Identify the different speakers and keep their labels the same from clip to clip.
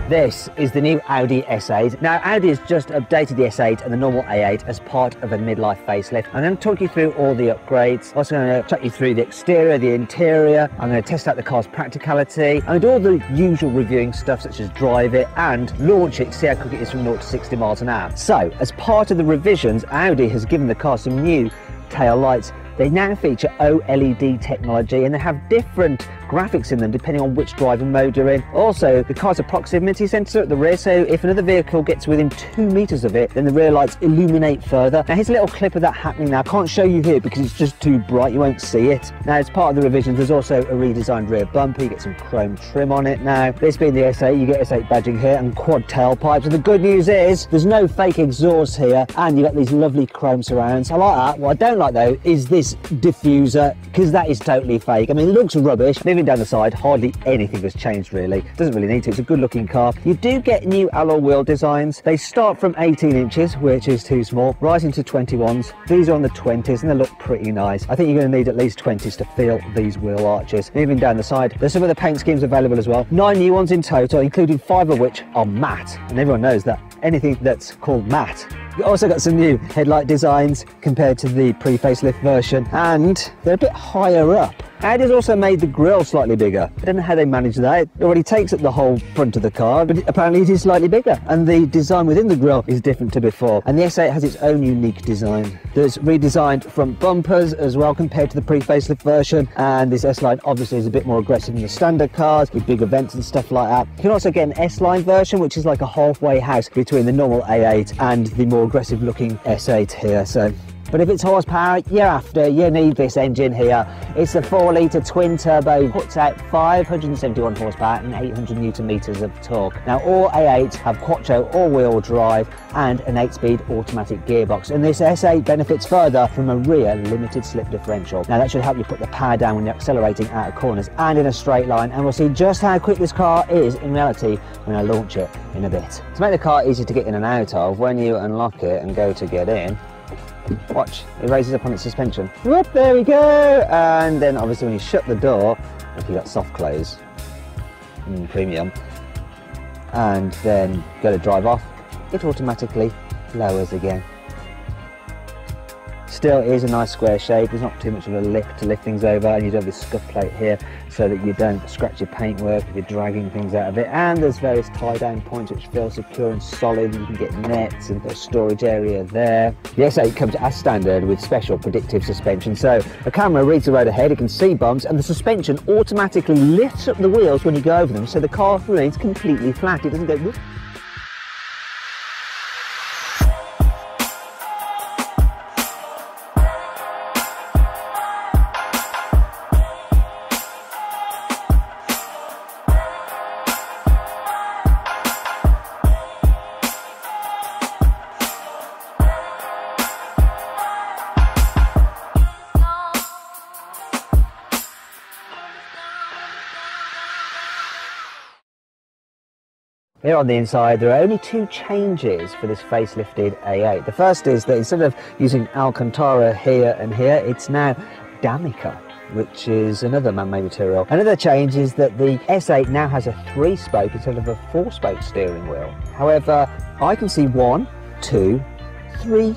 Speaker 1: This is the new Audi S8. Now, Audi has just updated the S8 and the normal A8 as part of a midlife facelift. I'm going to talk you through all the upgrades. Also going to take you through the exterior, the interior. I'm going to test out the car's practicality. I'm going to do all the usual reviewing stuff, such as drive it and launch it, see how quick it is from 0 to 60 miles an hour. So, as part of the revisions, Audi has given the car some new tail lights. They now feature OLED technology and they have different graphics in them depending on which driving mode you're in. Also, the car's a proximity sensor at the rear, so if another vehicle gets within 2 meters of it, then the rear lights illuminate further. Now here's a little clip of that happening now. I can't show you here because it's just too bright, you won't see it. Now, as part of the revisions, there's also a redesigned rear bumper. You get some chrome trim on it now. This being the S8, you get S8 badging here and quad tailpipes. And the good news is there's no fake exhaust here and you got these lovely chrome surrounds. I like that. What I don't like though is this diffuser, because that is totally fake. I mean, it looks rubbish. Moving down the side, hardly anything has changed really. Doesn't really need to. It's a good looking car. You do get new alloy wheel designs. They start from 18 inches, which is too small, rising to 21s. These are on the 20s and they look pretty nice. I think you're going to need at least 20s to feel these wheel arches. Moving down the side, there's some of the paint schemes available as well. 9 new ones in total, including 5 of which are matte. And everyone knows that anything that's called matte. You've also got some new headlight designs compared to the pre-facelift version, and they're a bit higher up. Audi's also made the grille slightly bigger. I don't know how they managed that. It already takes up the whole front of the car, but apparently it is slightly bigger. And the design within the grille is different to before. And the S8 has its own unique design. There's redesigned front bumpers as well compared to the pre-facelift version. And this S-Line obviously is a bit more aggressive than the standard cars with bigger vents and stuff like that. You can also get an S-Line version, which is like a halfway house between the normal A8 and the more aggressive looking S8 here. But if it's horsepower you're after, you need this engine here. It's a 4-litre twin turbo, puts out 571 horsepower and 800 newton meters of torque. Now all A8s have quattro all-wheel drive and an 8-speed automatic gearbox, and this S8 benefits further from a rear limited slip differential. Now that should help you put the power down when you're accelerating out of corners and in a straight line, and we'll see just how quick this car is in reality when I launch it in a bit. To make the car easy to get in and out of, when you unlock it and go to get in, watch, it raises up on its suspension. Whoop, there we go. And then obviously when you shut the door, if you've got soft close, premium, and then go to drive off, it automatically lowers again. Still is a nice square shape. There's not too much of a lip to lift things over, and you do have this scuff plate here so that you don't scratch your paintwork if you're dragging things out of it. And there's various tie down points which feel secure and solid. You can get nets and put a storage area there. The S8 comes as standard with special predictive suspension, so the camera reads the road ahead, it can see bumps, and the suspension automatically lifts up the wheels when you go over them, so the car remains completely flat. It doesn't go whoop. Here on the inside, there are only 2 changes for this facelifted A8. The first is that instead of using Alcantara here and here, it's now Damica, which is another man-made material. Another change is that the S8 now has a 3-spoke instead of a 4-spoke steering wheel. However, I can see 1, 2, 3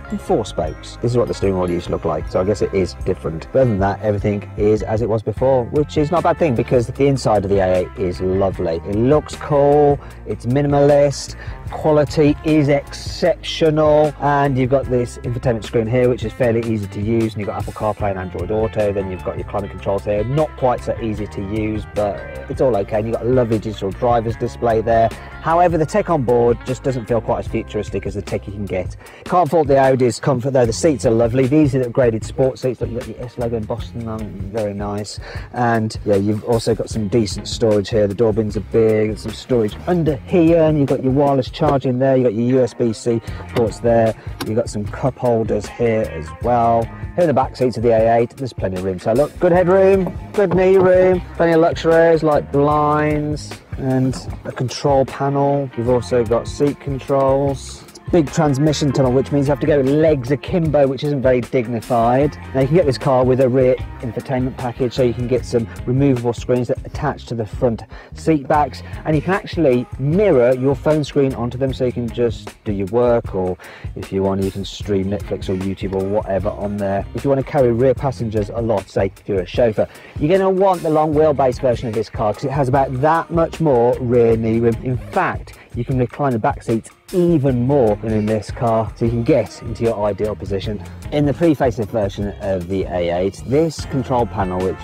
Speaker 1: and 4 spokes. This is what the steering wheel used to look like, so I guess it is different. But other than that, everything is as it was before, which is not a bad thing because the inside of the A8 is lovely. It looks cool, it's minimalist, quality is exceptional, and you've got this infotainment screen here which is fairly easy to use, and you've got Apple CarPlay and Android Auto. Then you've got your climate controls here, not quite so easy to use, but it's all okay, and you've got a lovely digital driver's display there. However, the tech on board just doesn't feel quite as futuristic as the tech you can get. Can't fault the Audi's comfort though. The seats are lovely. These are the upgraded sports seats. Look, you've got the S logo embossed on them, very nice. And yeah, you've also got some decent storage here. The door bins are big, there's some storage under here, and you've got your wireless charging there, you've got your USB-C ports there, you've got some cup holders here as well. Here in the back seats of the A8, there's plenty of room. So look, good headroom, good knee room, plenty of luxuries like blinds and a control panel. You've also got seat controls. big transmission tunnel, which means you have to go legs akimbo, which isn't very dignified. Now you can get this car with a rear infotainment package, so you can get some removable screens that attach to the front seat backs, and you can actually mirror your phone screen onto them, so you can just do your work, or if you want, you can stream Netflix or YouTube or whatever on there. If you want to carry rear passengers a lot, say if you're a chauffeur, you're going to want the long wheelbase version of this car because it has about that much more rear knee room. In fact, you can recline the back seats even more than in this car, so you can get into your ideal position. In the pre-facelift version of the A8, this control panel, which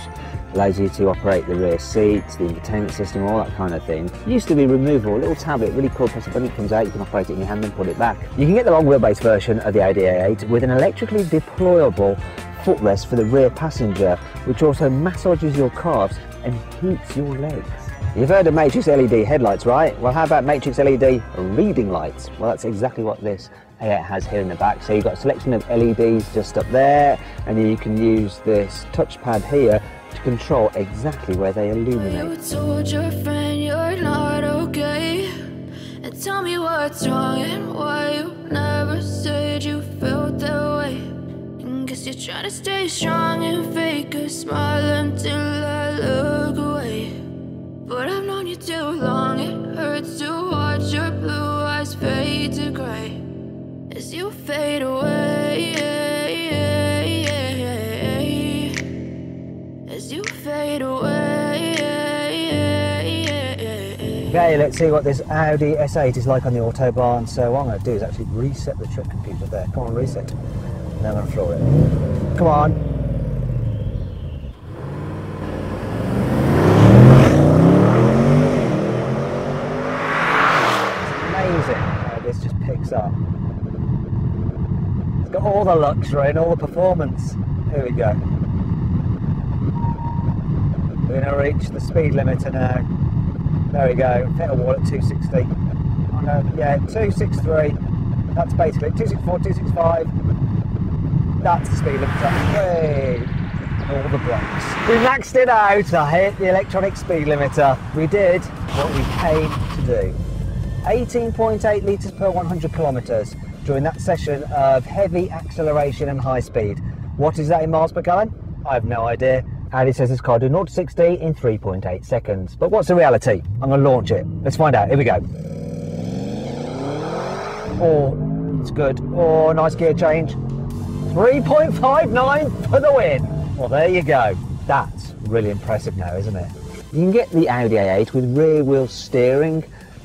Speaker 1: allows you to operate the rear seats, the entertainment system, all that kind of thing, used to be removable. A little tablet, really cool, press a button, it comes out, you can operate it in your hand and put it back. You can get the long wheelbase version of the Audi A8 with an electrically deployable footrest for the rear passenger, which also massages your calves and heats your legs. You've heard of Matrix LED headlights, right? Well, how about Matrix LED reading lights? Well, that's exactly what this A8 has here in the back. So you've got a selection of LEDs just up there, and you can use this touchpad here to control exactly where they illuminate.
Speaker 2: You told your friend you're not okay, and tell me what's wrong and why you never said you felt that way. And guess you're trying to stay strong and fake a smile until I look away. But I've known you too long, it hurts to watch your blue eyes fade to grey as you fade away, as you fade away.
Speaker 1: Okay, let's see what this Audi S8 is like on the Autobahn. So what I'm going to do is actually reset the trip computer there. Come on, reset. Now I'm going to floor it. Come on. This just picks up. It's got all the luxury and all the performance. Here we go. We're going to reach the speed limiter now. There we go. Hit a wall at 260. Oh no, yeah, 263. That's basically 264, 265. That's the speed limiter. Hey! All the blocks. We maxed it out. I hit the electronic speed limiter. We did what we came to do. 18.8 litres per 100 kilometres during that session of heavy acceleration and high speed. What is that in miles per gallon? I have no idea. Audi says this car do 0 to 60 in 3.8 seconds. But what's the reality? I'm going to launch it. Let's find out. Here we go. Oh, it's good. Oh, nice gear change. 3.59 for the win. Well, there you go. That's really impressive now, isn't it? You can get the Audi A8 with rear wheel steering,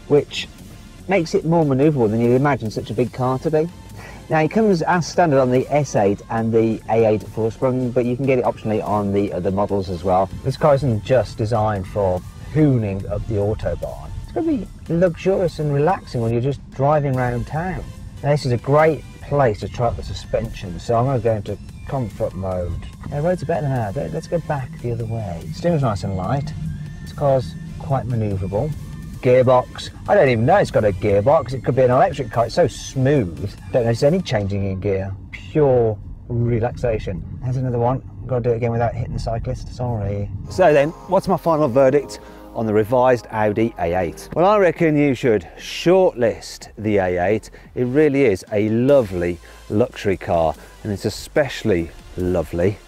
Speaker 1: which makes it more manoeuvrable than you'd imagine such a big car to be. Now it comes as standard on the S8 and the A8 4-sprung, but you can get it optionally on the other models as well. This car isn't just designed for hooning up the Autobahn. It's going to be luxurious and relaxing when you're just driving around town. Now this is a great place to try out the suspension, so I'm going to go into comfort mode. Yeah, roads are better now. Let's go back the other way. Steering's nice and light. This car's quite manoeuvrable. Gearbox, I don't even know it's got a gearbox. It could be an electric car. It's so smooth. Don't notice any changing in gear. Pure relaxation. There's another one. Got to do it again without hitting the cyclist. Sorry. So then, what's my final verdict on the revised Audi A8? Well, I reckon you should shortlist the A8. It really is a lovely luxury car, and it's especially lovely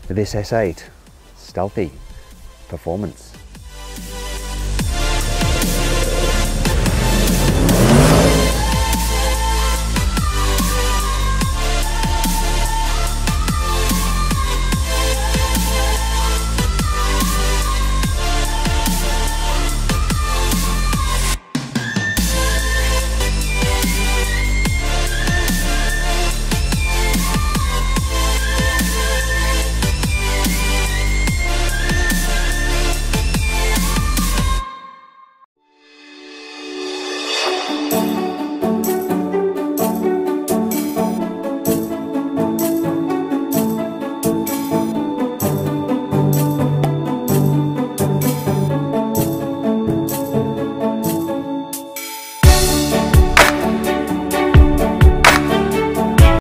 Speaker 1: with this S8. Stealthy performance.